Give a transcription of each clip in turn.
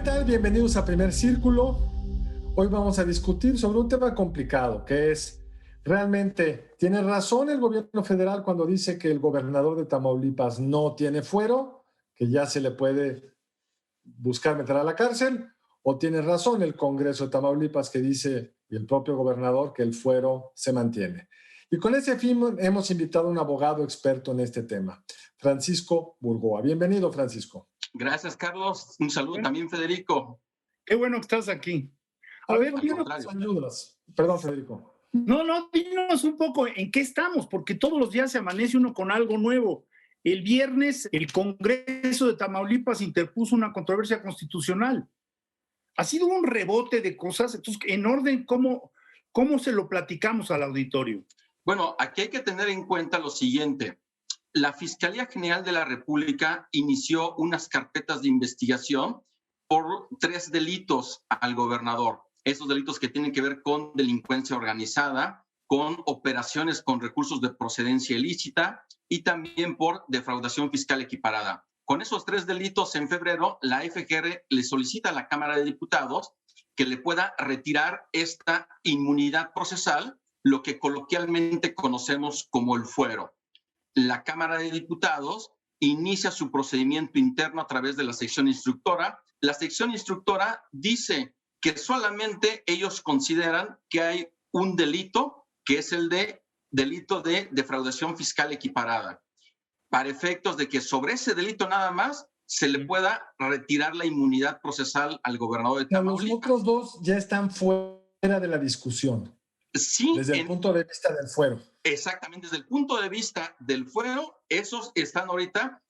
tal? Bienvenidos a Primer Círculo. Hoy vamos a discutir sobre un tema complicado, que es, ¿realmente tiene razón el gobierno federal cuando dice que el gobernador de Tamaulipas no tiene fuero, que ya se le puede buscar meter a la cárcel? ¿O tiene razón el Congreso de Tamaulipas que dice, y el propio gobernador, que el fuero se mantiene? Y con ese fin hemos invitado a un abogado experto en este tema, Francisco Burgoa. Bienvenido, Francisco. Gracias, Carlos. Un saludo también, Federico. Qué bueno que estás aquí. A ver, dinos ayudas. Perdón, Federico. No, dinos un poco en qué estamos, porque todos los días se amanece uno con algo nuevo. El viernes, el Congreso de Tamaulipas interpuso una controversia constitucional. Ha sido un rebote de cosas. Entonces, en orden, ¿cómo se lo platicamos al auditorio? Bueno, aquí hay que tener en cuenta lo siguiente. La Fiscalía General de la República inició unas carpetas de investigación por 3 delitos al gobernador. Esos delitos que tienen que ver con delincuencia organizada, con operaciones con recursos de procedencia ilícita y también por defraudación fiscal equiparada. Con esos 3 delitos, en febrero, la FGR le solicita a la Cámara de Diputados que le pueda retirar esta inmunidad procesal, lo que coloquialmente conocemos como el fuero. La Cámara de Diputados inicia su procedimiento interno a través de la sección instructora. La sección instructora dice que solamente ellos consideran que hay un delito, que es el de delito de defraudación fiscal equiparada, para efectos de que sobre ese delito nada más se le pueda retirar la inmunidad procesal al gobernador de Tamaulipas. Los otros 2 ya están fuera de la discusión. Sí, desde el punto de vista del fuero. Exactamente, desde el punto de vista del fuero, esos están ahorita,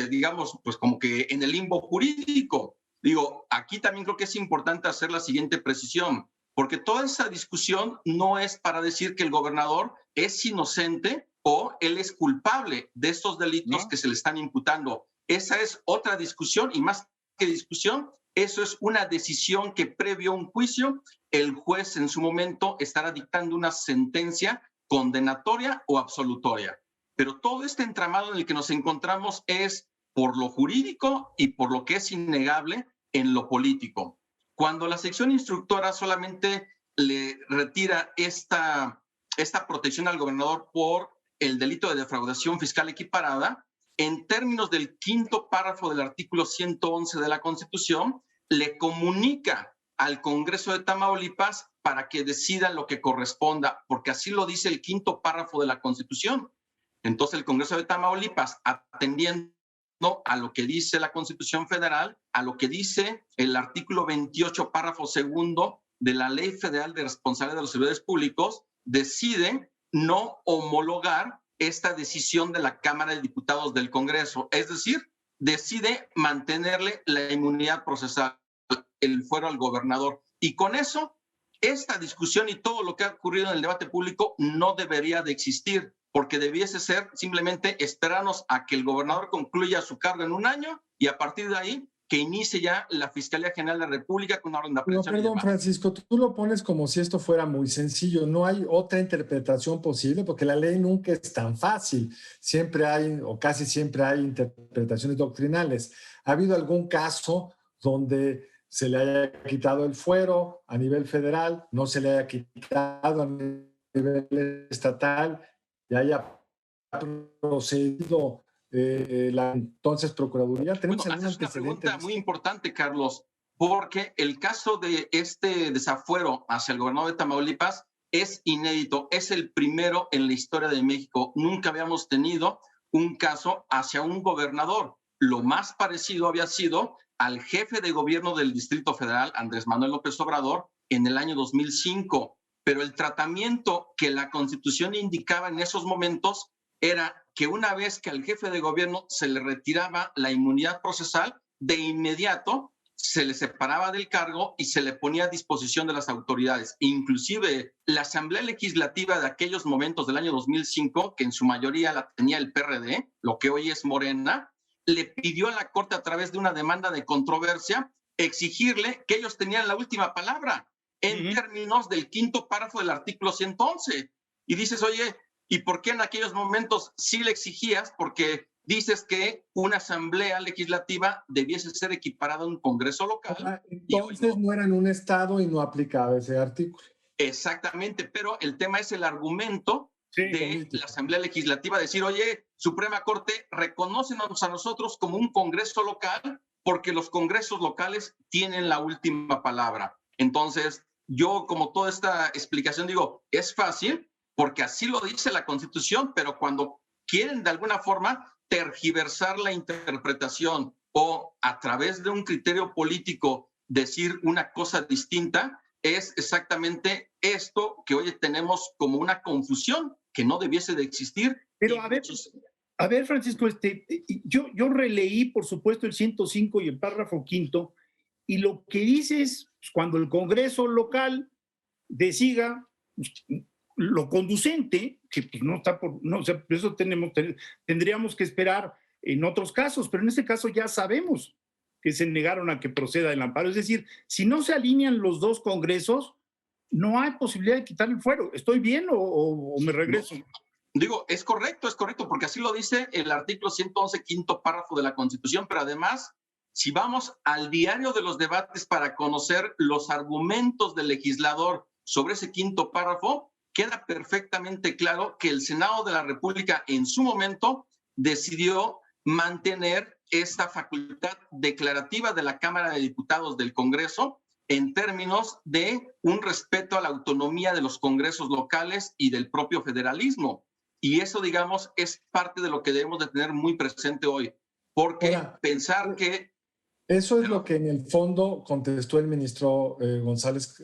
digamos, pues como que en el limbo jurídico. Digo, aquí también creo que es importante hacer la siguiente precisión, porque toda esa discusión no es para decir que el gobernador es inocente o él es culpable de estos delitos que se le están imputando. Esa es otra discusión, y más que discusión, eso es una decisión que previo a un juicio, el juez en su momento estará dictando una sentencia condenatoria o absolutoria. Pero todo este entramado en el que nos encontramos es por lo jurídico y por lo que es innegable en lo político. Cuando la sección instructora solamente le retira esta protección al gobernador por el delito de defraudación fiscal equiparada, en términos del 5º párrafo del artículo 111 de la Constitución, le comunica al Congreso de Tamaulipas para que decida lo que corresponda, porque así lo dice el 5º párrafo de la Constitución. Entonces el Congreso de Tamaulipas, atendiendo a lo que dice la Constitución Federal, a lo que dice el artículo 28, párrafo 2 de la Ley Federal de Responsabilidad de los Servidores Públicos, decide no homologar esta decisión de la Cámara de Diputados del Congreso. Es decir, decide mantenerle la inmunidad procesal, el fuero al gobernador. Y con eso, esta discusión y todo lo que ha ocurrido en el debate público no debería de existir, porque debiese ser simplemente esperarnos a que el gobernador concluya su cargo en un año y a partir de ahí que inicie ya la Fiscalía General de la República con una orden de aprehensión. Pero perdón, Francisco, tú lo pones como si esto fuera muy sencillo. No hay otra interpretación posible porque la ley nunca es tan fácil. Siempre hay, o casi siempre hay, interpretaciones doctrinales. ¿Ha habido algún caso donde se le haya quitado el fuero a nivel federal, no se le haya quitado a nivel estatal y haya procedido la entonces Procuraduría? ¿Tenemos Bueno, algún haces una antecedente? pregunta muy importante, Carlos, porque el caso de este desafuero hacia el gobernador de Tamaulipas es inédito, es el primero en la historia de México. Nunca habíamos tenido un caso hacia un gobernador. Lo más parecido había sido al jefe de gobierno del Distrito Federal, Andrés Manuel López Obrador, en el año 2005. Pero el tratamiento que la Constitución indicaba en esos momentos era que una vez que al jefe de gobierno se le retiraba la inmunidad procesal, de inmediato se le separaba del cargo y se le ponía a disposición de las autoridades. Inclusive la Asamblea Legislativa de aquellos momentos del año 2005, que en su mayoría la tenía el PRD, lo que hoy es Morena, le pidió a la Corte a través de una demanda de controversia exigirle que ellos tenían la última palabra en términos del 5º párrafo del artículo 111. Y dices, oye, ¿y por qué en aquellos momentos sí le exigías? Porque dices que una asamblea legislativa debiese ser equiparada a un congreso local. Entonces no era en un estado y no aplicaba ese artículo. Exactamente, pero el tema es el argumento de la Asamblea Legislativa, decir, oye, Suprema Corte, reconócenos a nosotros como un congreso local, porque los congresos locales tienen la última palabra. Entonces, yo como toda esta explicación digo, es fácil, porque así lo dice la Constitución, pero cuando quieren de alguna forma tergiversar la interpretación o a través de un criterio político decir una cosa distinta, es exactamente esto que hoy tenemos como una confusión que no debiese de existir. Pero a ver, Francisco, yo releí, por supuesto, el 105 y el párrafo quinto, y lo que dice es, pues, cuando el Congreso local decida pues, lo conducente, que pues, no está por, no, o sea, eso tendríamos que esperar en otros casos, pero en este caso ya sabemos que se negaron a que proceda el amparo. Es decir, si no se alinean los dos congresos, no hay posibilidad de quitar el fuero. ¿Estoy bien o me regreso? No. Digo, es correcto, porque así lo dice el artículo 111, quinto párrafo de la Constitución, pero además, si vamos al diario de los debates para conocer los argumentos del legislador sobre ese quinto párrafo, queda perfectamente claro que el Senado de la República en su momento decidió mantener esta facultad declarativa de la Cámara de Diputados del Congreso en términos de un respeto a la autonomía de los congresos locales y del propio federalismo. Y eso, digamos, es parte de lo que debemos de tener muy presente hoy, porque pensar que... Eso es lo que en el fondo contestó el ministro González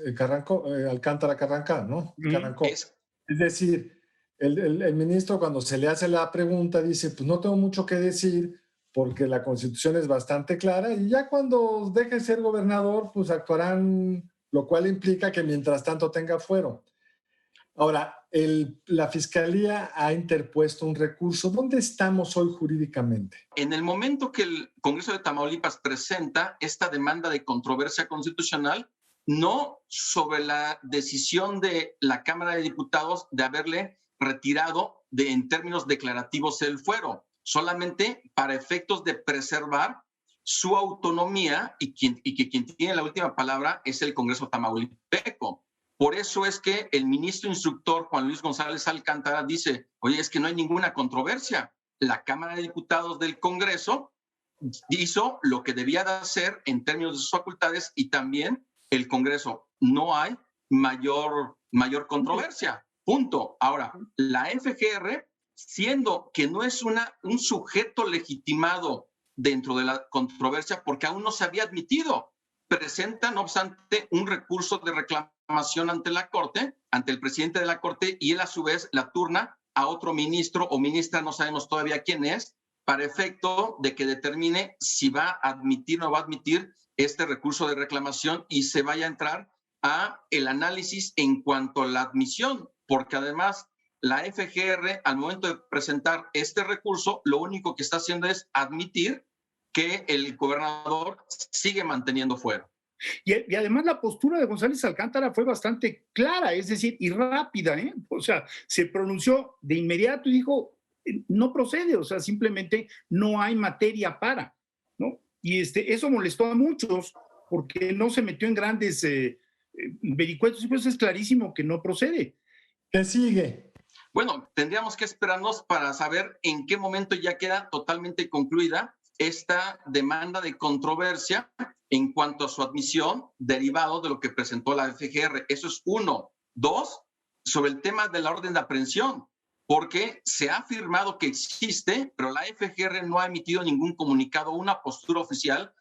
Alcántara Carrancá, ¿no? Carrancó. Es decir, el ministro cuando se le hace la pregunta dice, pues no tengo mucho que decir porque la Constitución es bastante clara y ya cuando deje de ser gobernador, pues actuarán, lo cual implica que mientras tanto tenga fuero. Ahora, la Fiscalía ha interpuesto un recurso. ¿Dónde estamos hoy jurídicamente? En el momento que el Congreso de Tamaulipas presenta esta demanda de controversia constitucional, no sobre la decisión de la Cámara de Diputados de haberle retirado en términos declarativos el fuero, solamente para efectos de preservar su autonomía y que quien tiene la última palabra es el Congreso tamaulipeco. Por eso es que el ministro instructor Juan Luis González Alcántara dice, oye, es que no hay ninguna controversia. La Cámara de Diputados del Congreso hizo lo que debía de hacer en términos de sus facultades y también el Congreso. No hay mayor controversia. Punto. Ahora, la FGR, siendo que no es un sujeto legitimado dentro de la controversia porque aún no se había admitido, presenta, no obstante, un recurso de reclamación ante la Corte, ante el presidente de la Corte, y él a su vez la turna a otro ministro o ministra, no sabemos todavía quién es, para efecto de que determine si va a admitir o no va a admitir este recurso de reclamación y se vaya a entrar a el análisis en cuanto a la admisión, porque además la FGR al momento de presentar este recurso, lo único que está haciendo es admitir que el gobernador sigue manteniendo fuero. Y además la postura de González Alcántara fue bastante clara, es decir, y rápida, ¿eh? O sea, se pronunció de inmediato y dijo, no procede, o sea, simplemente no hay materia para, ¿no? Y eso molestó a muchos porque no se metió en grandes vericuetos, y pues es clarísimo que no procede. ¿Qué sigue? Bueno, tendríamos que esperarnos para saber en qué momento ya queda totalmente concluida esta demanda de controversia en cuanto a su admisión derivado de lo que presentó la FGR. Eso es uno. Dos, sobre el tema de la orden de aprehensión, porque se ha afirmado que existe, pero la FGR no ha emitido ningún comunicado, una postura oficial.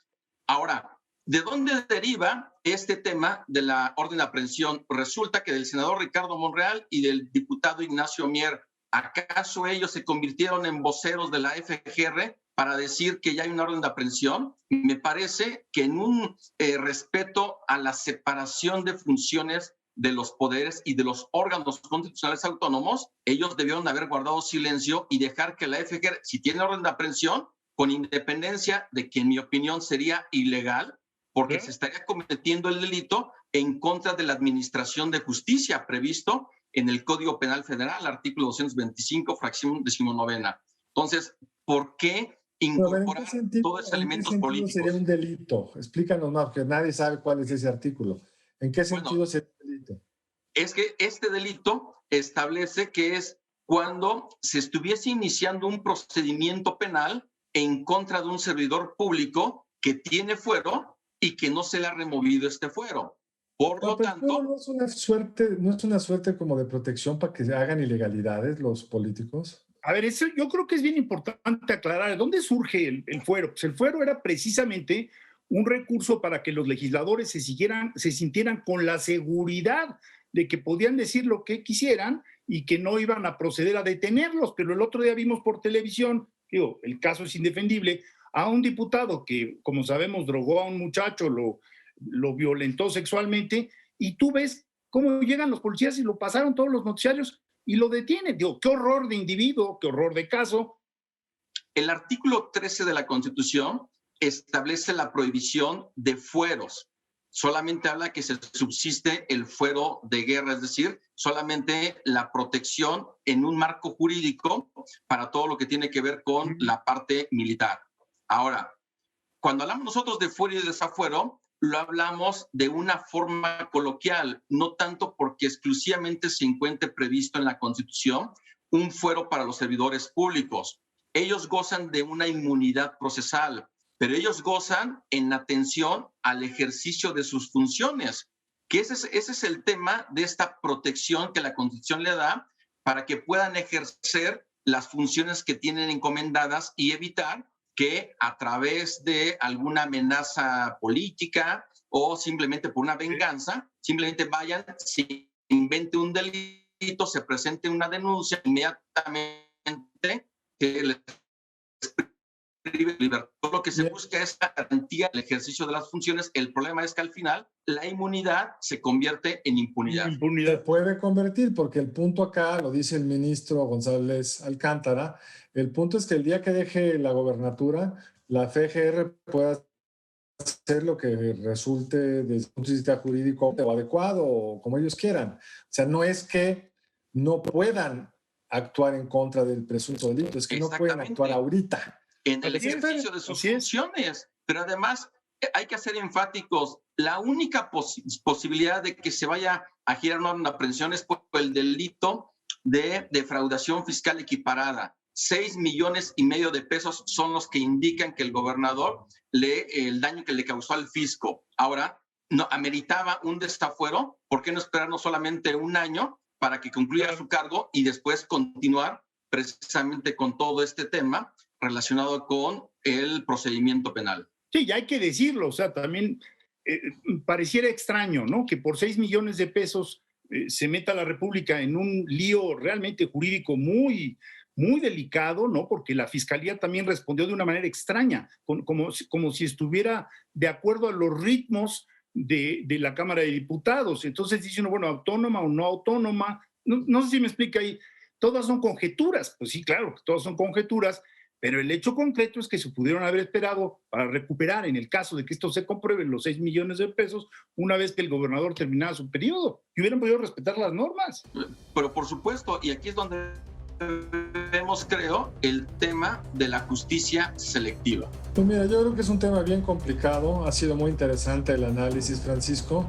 Ahora, ¿de dónde deriva este tema de la orden de aprehensión? Resulta que del senador Ricardo Monreal y del diputado Ignacio Mier, ¿acaso ellos se convirtieron en voceros de la FGR para decir que ya hay una orden de aprehensión? Me parece que en un respeto a la separación de funciones de los poderes y de los órganos constitucionales autónomos, ellos debieron haber guardado silencio y dejar que la FGR, si tiene orden de aprehensión, con independencia de que en mi opinión sería ilegal, porque se estaría cometiendo el delito en contra de la administración de justicia previsto en el Código Penal Federal, artículo 225, fracción 19. Entonces, ¿por qué incorporar todos esos elementos políticos? Sería un delito? Explícanos más, porque nadie sabe cuál es ese artículo. ¿En qué sentido sería un delito? Es que este delito establece que es cuando se estuviese iniciando un procedimiento penal en contra de un servidor público que tiene fuero y que no se le ha removido este fuero. Por lo tanto, ¿no es una suerte como de protección para que hagan ilegalidades los políticos? A ver, eso yo creo que es bien importante aclarar. ¿De dónde surge el fuero? Pues el fuero era precisamente un recurso para que los legisladores se sintieran con la seguridad de que podían decir lo que quisieran y que no iban a proceder a detenerlos. Pero el otro día vimos por televisión, digo, el caso es indefendible, a un diputado que, como sabemos, drogó a un muchacho, lo violentó sexualmente, y tú ves cómo llegan los policías y lo pasaron todos los noticiarios y lo detienen. Digo, qué horror de individuo, qué horror de caso. El artículo 13 de la Constitución establece la prohibición de fueros. Solamente habla que se subsiste el fuero de guerra, es decir, solamente la protección en un marco jurídico para todo lo que tiene que ver con la parte militar. Ahora, cuando hablamos nosotros de fuero y desafuero, lo hablamos de una forma coloquial, no tanto porque exclusivamente se encuentre previsto en la Constitución un fuero para los servidores públicos. Ellos gozan de una inmunidad procesal, pero ellos gozan en atención al ejercicio de sus funciones, que ese es el tema de esta protección que la Constitución le da para que puedan ejercer las funciones que tienen encomendadas y evitar que a través de alguna amenaza política o simplemente por una venganza, simplemente vayan, se invente un delito, se presente una denuncia, inmediatamente que les prive libertad. Lo que se busca es la garantía del ejercicio de las funciones. El problema es que al final la inmunidad se convierte en impunidad. Se puede convertir, porque el punto acá, lo dice el ministro González Alcántara, el punto es que el día que deje la gobernatura, la FGR pueda hacer lo que resulte desde un punto de vista jurídico o adecuado o como ellos quieran. O sea, no es que no puedan actuar en contra del presunto delito, es que no pueden actuar ahorita. En el ejercicio de sus funciones. Pero además hay que ser enfáticos. La única posibilidad de que se vaya a girar una aprehensión es por el delito de defraudación fiscal equiparada. 6,5 millones de pesos son los que indican que el gobernador el daño que le causó al fisco. Ahora, no ameritaba un desafuero. ¿Por qué no esperarnos solamente un año para que concluya su cargo y después continuar precisamente con todo este tema relacionado con el procedimiento penal? Sí, ya hay que decirlo, o sea, también pareciera extraño, ¿no? Que por 6 millones de pesos se meta la República en un lío realmente jurídico muy, muy delicado, ¿no? Porque la Fiscalía también respondió de una manera extraña, como si estuviera de acuerdo a los ritmos de la Cámara de Diputados. Entonces dice uno, bueno, autónoma o no autónoma, no sé si me explica ahí, todas son conjeturas. Pues sí, claro, todas son conjeturas, pero el hecho concreto es que se pudieron haber esperado para recuperar, en el caso de que esto se compruebe, los 6 millones de pesos una vez que el gobernador terminara su periodo y hubieran podido respetar las normas. Pero por supuesto, y aquí es donde vemos, creo, el tema de la justicia selectiva. Pues mira, yo creo que es un tema bien complicado. Ha sido muy interesante el análisis, Francisco.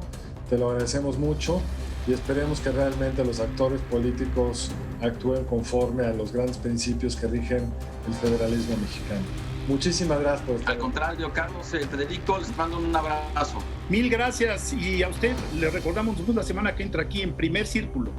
Te lo agradecemos mucho y esperemos que realmente los actores políticos actúen conforme a los grandes principios que rigen el federalismo mexicano. Muchísimas gracias por estar. Al contrario, Carlos, Federico, les mando un abrazo. Mil gracias, y a usted le recordamos la semana que entra aquí en Primer Círculo.